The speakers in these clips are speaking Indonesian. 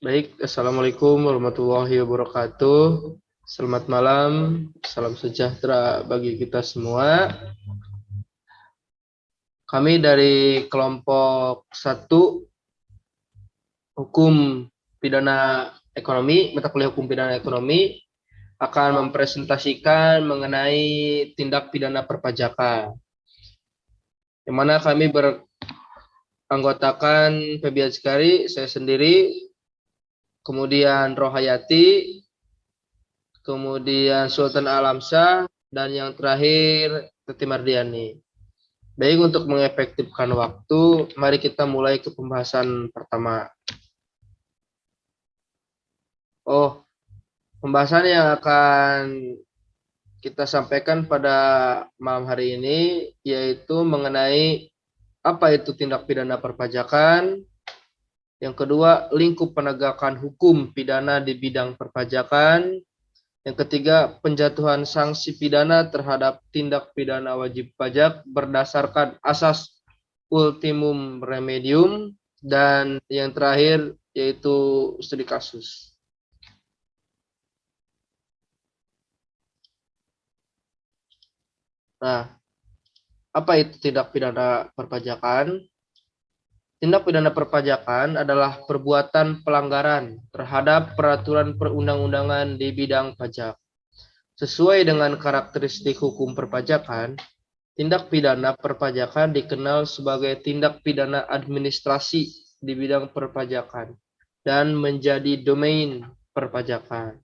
Baik, Assalamualaikum warahmatullahi wabarakatuh. Selamat malam, salam sejahtera bagi kita semua. Kami dari kelompok 1 Hukum Pidana Ekonomi, mata kuliah Hukum Pidana Ekonomi, akan mempresentasikan mengenai tindak pidana perpajakan. Yang mana kami beranggotakan Febi Azkari, saya sendiri, kemudian Rohayati, kemudian Sultan Alamsyah, dan yang terakhir Teti Mardiani. Baik, untuk mengefektifkan waktu, mari kita mulai ke pembahasan pertama. Pembahasan yang akan kita sampaikan pada malam hari ini yaitu mengenai apa itu tindak pidana perpajakan. Yang kedua, lingkup penegakan hukum pidana di bidang perpajakan. Yang ketiga, penjatuhan sanksi pidana terhadap tindak pidana wajib pajak berdasarkan asas ultimum remedium. Dan yang terakhir yaitu studi kasus. Nah, apa itu tindak pidana perpajakan? Tindak pidana perpajakan adalah perbuatan pelanggaran terhadap peraturan perundang-undangan di bidang pajak. Sesuai dengan karakteristik hukum perpajakan, tindak pidana perpajakan dikenal sebagai tindak pidana administrasi di bidang perpajakan dan menjadi domain perpajakan.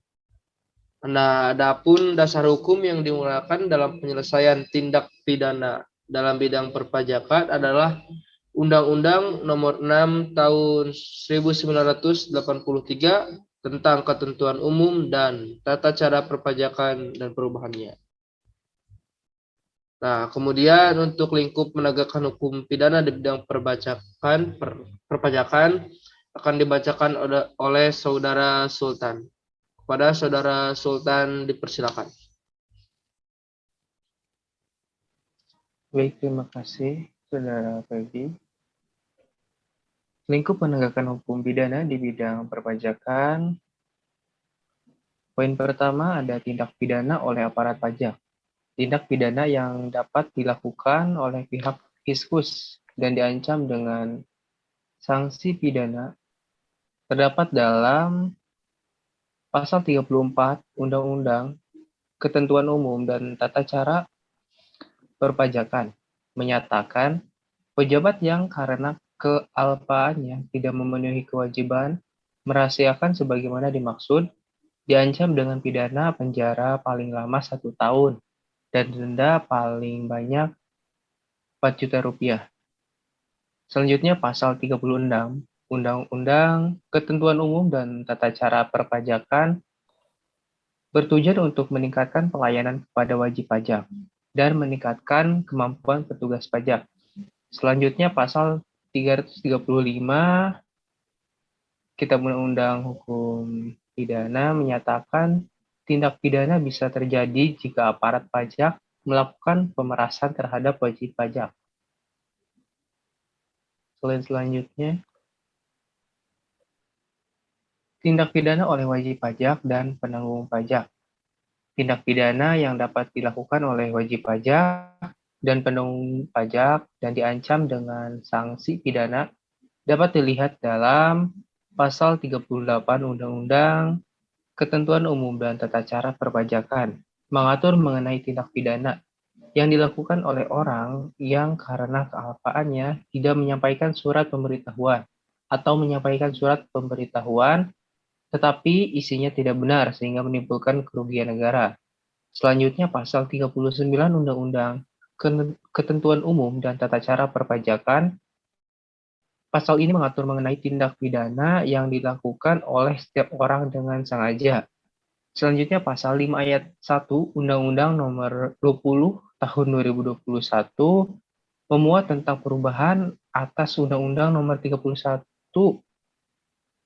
Nah, adapun dasar hukum yang digunakan dalam penyelesaian tindak pidana dalam bidang perpajakan adalah Undang-Undang Nomor 6 Tahun 1983 tentang Ketentuan Umum dan Tata Cara Perpajakan dan Perubahannya. Nah, kemudian untuk lingkup menegakkan hukum pidana di bidang perpajakan akan dibacakan oleh Saudara Sultan. Kepada Saudara Sultan dipersilakan. Baik, terima kasih, Saudara Febi. Lingkup penegakan hukum pidana di bidang perpajakan. Poin pertama ada tindak pidana oleh aparat pajak. Tindak pidana yang dapat dilakukan oleh pihak fiskus dan diancam dengan sanksi pidana terdapat dalam Pasal 34 Undang-Undang Ketentuan Umum dan Tata Cara Perpajakan menyatakan pejabat yang karena kealpaannya tidak memenuhi kewajiban merahasiakan sebagaimana dimaksud diancam dengan pidana penjara paling lama 1 tahun dan denda paling banyak 4 juta rupiah. Selanjutnya pasal 36 Undang-Undang Ketentuan Umum dan Tata Cara Perpajakan bertujuan untuk meningkatkan pelayanan kepada wajib pajak dan meningkatkan kemampuan petugas pajak. Selanjutnya pasal 335 Kitab Undang-Undang Hukum Pidana menyatakan tindak pidana bisa terjadi jika aparat pajak melakukan pemerasan terhadap wajib pajak. Selanjutnya, tindak pidana oleh wajib pajak dan penanggung pajak. Tindak pidana yang dapat dilakukan oleh wajib pajak dan penanggung pajak dan diancam dengan sanksi pidana dapat dilihat dalam Pasal 38 Undang-Undang Ketentuan Umum dan Tata Cara Perpajakan mengatur mengenai tindak pidana yang dilakukan oleh orang yang karena kealpaannya tidak menyampaikan surat pemberitahuan atau menyampaikan surat pemberitahuan tetapi isinya tidak benar sehingga menimbulkan kerugian negara. Selanjutnya pasal 39 Undang-Undang Ketentuan Umum dan Tata Cara Perpajakan. Pasal ini mengatur mengenai tindak pidana yang dilakukan oleh setiap orang dengan sengaja. Selanjutnya pasal 5 ayat 1 Undang-Undang Nomor 20 Tahun 2021 memuat tentang perubahan atas Undang-Undang Nomor 31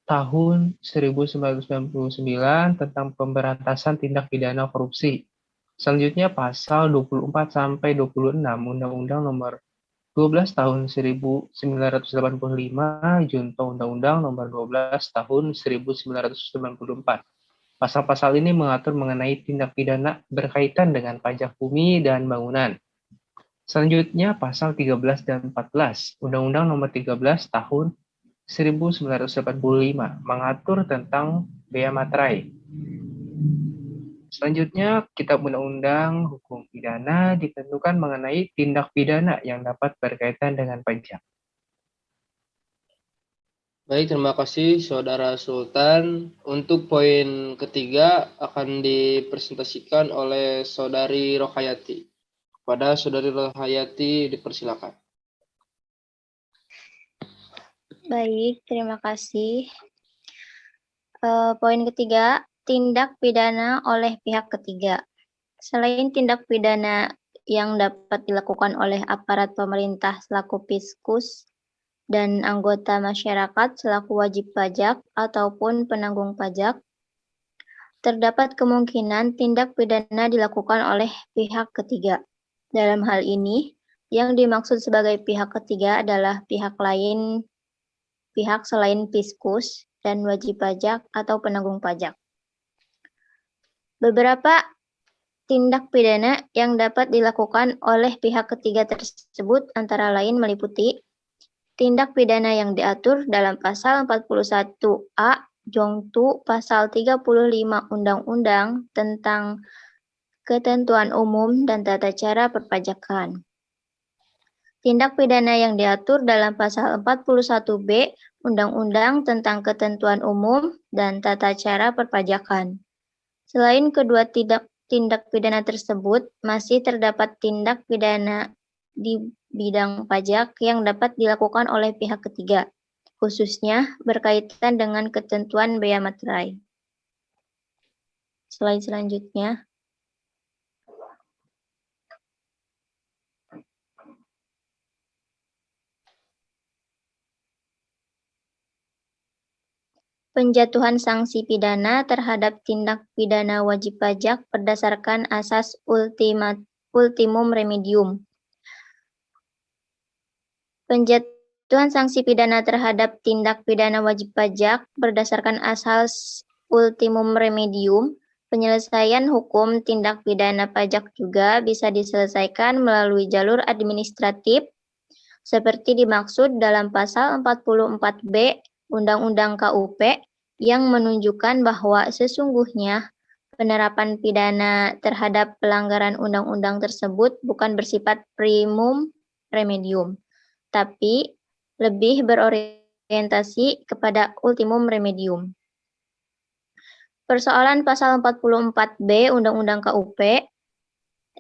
Tahun 1999 tentang pemberantasan tindak pidana korupsi. Selanjutnya pasal 24 sampai 26 Undang-Undang Nomor 12 tahun 1985 Junto Undang-Undang Nomor 12 tahun 1994. Pasal-pasal ini mengatur mengenai tindak pidana berkaitan dengan pajak bumi dan bangunan. Selanjutnya pasal 13 dan 14 Undang-Undang Nomor 13 tahun 1985 mengatur tentang bea materai. Selanjutnya, Kitab Undang-Undang Hukum Pidana ditentukan mengenai tindak pidana yang dapat berkaitan dengan pajak. Baik, terima kasih Saudara Sultan. Untuk poin ketiga akan dipresentasikan oleh Saudari Rohayati. Kepada Saudari Rohayati dipersilakan. Baik, terima kasih. Poin ketiga, tindak pidana oleh pihak ketiga. Selain tindak pidana yang dapat dilakukan oleh aparat pemerintah selaku Fiskus dan anggota masyarakat selaku wajib pajak ataupun penanggung pajak, terdapat kemungkinan tindak pidana dilakukan oleh pihak ketiga. Dalam hal ini, yang dimaksud sebagai pihak ketiga adalah pihak selain Fiskus dan wajib pajak atau penanggung pajak. Beberapa tindak pidana yang dapat dilakukan oleh pihak ketiga tersebut antara lain meliputi tindak pidana yang diatur dalam pasal 41A Jongtu pasal 35 Undang-Undang tentang Ketentuan Umum dan Tata Cara Perpajakan. Tindak pidana yang diatur dalam pasal 41B Undang-Undang tentang Ketentuan Umum dan Tata Cara Perpajakan. Selain kedua tindak pidana tersebut, masih terdapat tindak pidana di bidang pajak yang dapat dilakukan oleh pihak ketiga, khususnya berkaitan dengan ketentuan bea materai. Slide selanjutnya. Penjatuhan sanksi pidana terhadap tindak pidana wajib pajak berdasarkan asas ultimum remedium. Penjatuhan sanksi pidana terhadap tindak pidana wajib pajak berdasarkan asas ultimum remedium. Penyelesaian hukum tindak pidana pajak juga bisa diselesaikan melalui jalur administratif seperti dimaksud dalam pasal 44B Undang-Undang KUP yang menunjukkan bahwa sesungguhnya penerapan pidana terhadap pelanggaran undang-undang tersebut bukan bersifat primum remedium, tapi lebih berorientasi kepada ultimum remedium. Persoalan pasal 44B Undang-Undang KUP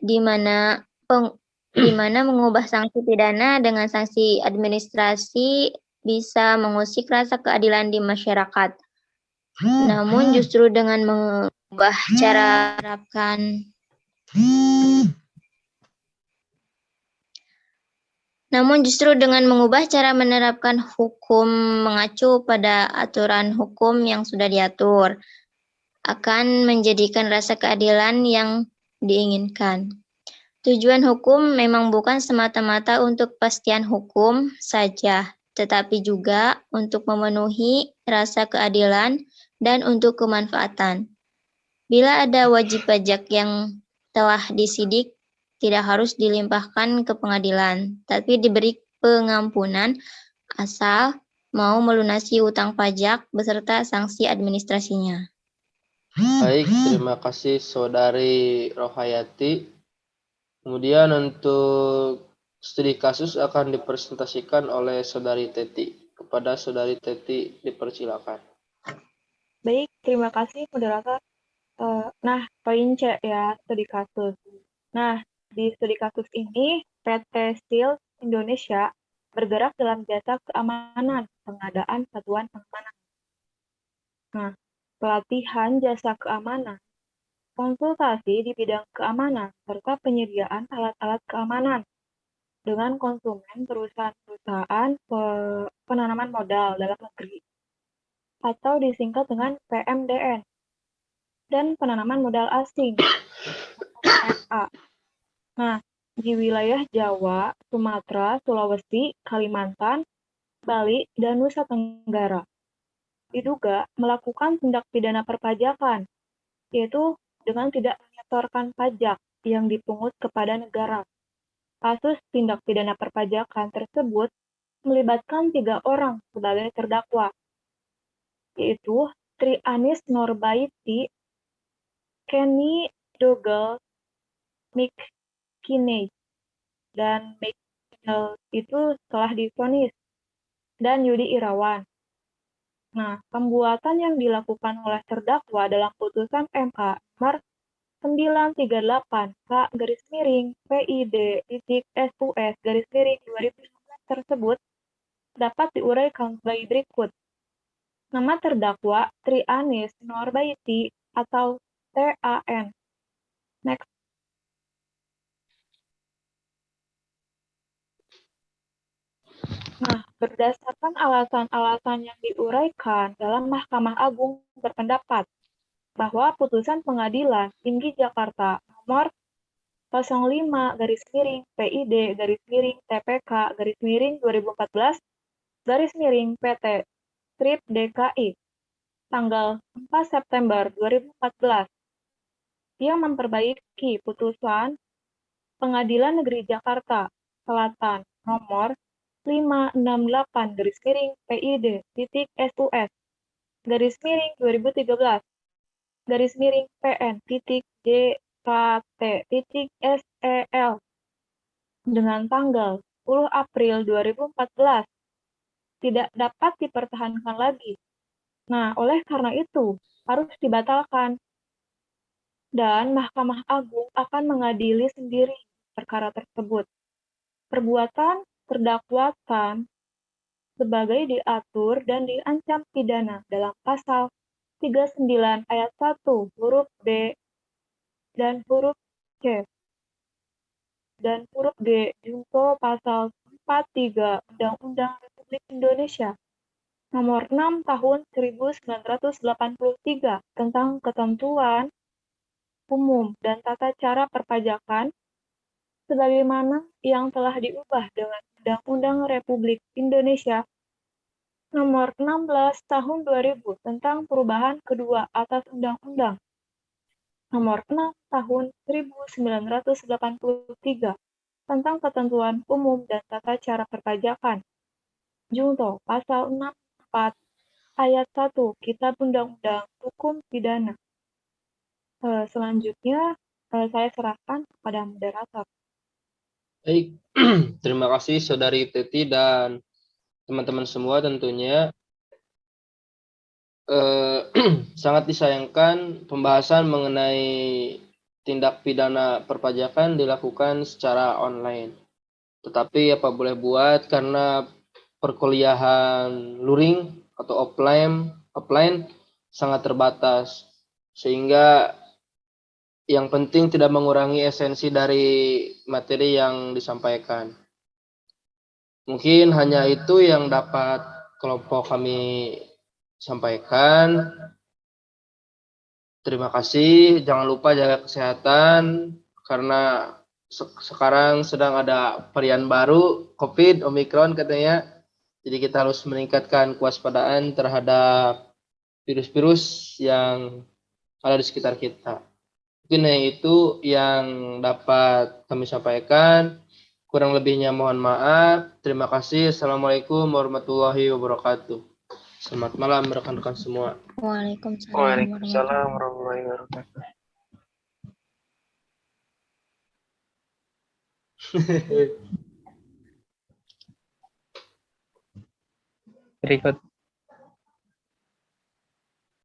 di mana mengubah sanksi pidana dengan sanksi administrasi bisa mengusik rasa keadilan di masyarakat. Namun justru dengan mengubah cara menerapkan hukum mengacu pada aturan hukum yang sudah diatur, akan menjadikan rasa keadilan yang diinginkan. Tujuan hukum memang bukan semata-mata untuk kepastian hukum saja, tetapi juga untuk memenuhi rasa keadilan dan untuk kemanfaatan. Bila ada wajib pajak yang telah disidik, tidak harus dilimpahkan ke pengadilan, tapi diberi pengampunan asal mau melunasi utang pajak beserta sanksi administrasinya. Baik, terima kasih Saudari Rohayati. Kemudian untuk studi kasus akan dipresentasikan oleh Saudari Teti. Kepada Saudari Teti dipersilakan. Baik, terima kasih moderator. Nah, poin C ya, studi kasus. Nah, di studi kasus ini, PT Steel Indonesia bergerak dalam jasa keamanan pengadaan satuan pengamanan. Nah, pelatihan jasa keamanan, konsultasi di bidang keamanan, serta penyediaan alat-alat keamanan dengan konsumen perusahaan-perusahaan penanaman modal dalam negeri, atau disingkat dengan PMDN, dan penanaman modal asing, PMA. Nah, di wilayah Jawa, Sumatera, Sulawesi, Kalimantan, Bali, dan Nusa Tenggara. Diduga melakukan tindak pidana perpajakan, yaitu dengan tidak menyetorkan pajak yang dipungut kepada negara. Kasus tindak pidana perpajakan tersebut melibatkan 3 orang sebagai terdakwa, yaitu Trianis Norbaiti, Kenny Dogel, McKinney, dan McKinney itu telah divonis, dan Yudi Irawan. Nah, pembuatan yang dilakukan oleh terdakwa dalam putusan MK nomor 938/PID.SUS/2019 tersebut dapat diuraikan sebagai berikut. Nama terdakwa Trianis Norbaiti atau TAN. Next. Nah, berdasarkan alasan-alasan yang diuraikan dalam Mahkamah Agung berpendapat bahwa putusan Pengadilan Tinggi Jakarta nomor 05-PID-TPK-2014-PT Strip DKI tanggal 4 September 2014 yang memperbaiki putusan Pengadilan Negeri Jakarta Selatan nomor 568/PN.SUS/PN.JKT.SEL dengan tanggal 10 April 2014 tidak dapat dipertahankan lagi. Nah, oleh karena itu harus dibatalkan dan Mahkamah Agung akan mengadili sendiri perkara tersebut. Perbuatan terdakwa TAN sebagai diatur dan diancam pidana dalam pasal 39 ayat 1 huruf B dan huruf C dan huruf G junto pasal 43 Undang-Undang Republik Indonesia Nomor 6 Tahun 1983 tentang ketentuan umum dan tata cara perpajakan sebagaimana yang telah diubah dengan Undang-Undang Republik Indonesia Nomor 16 Tahun 2000 tentang perubahan kedua atas Undang-Undang Nomor 6 Tahun 1983 tentang ketentuan umum dan tata cara perpajakan. Junto Pasal 64 Ayat 1 Kitab Undang-Undang Hukum Pidana. Selanjutnya saya serahkan kepada moderator. Baik, terima kasih Saudari Teti dan teman-teman semua tentunya. Sangat disayangkan pembahasan mengenai tindak pidana perpajakan dilakukan secara online. Tetapi apa boleh buat karena perkuliahan luring atau offline sangat terbatas. Sehingga yang penting tidak mengurangi esensi dari materi yang disampaikan. Mungkin hanya itu yang dapat kelompok kami sampaikan. Terima kasih. Jangan lupa jaga kesehatan karena sekarang sedang ada varian baru COVID Omicron katanya. Jadi kita harus meningkatkan kewaspadaan terhadap virus-virus yang ada di sekitar kita. Mungkin itu yang dapat kami sampaikan. Kurang lebihnya mohon maaf. Terima kasih. Assalamualaikum warahmatullahi wabarakatuh. Selamat malam rekan-rekan semua. Waalaikumsalam Waalaikumsalam warahmatullahi warahmatullahi wabarakatuh. Berikut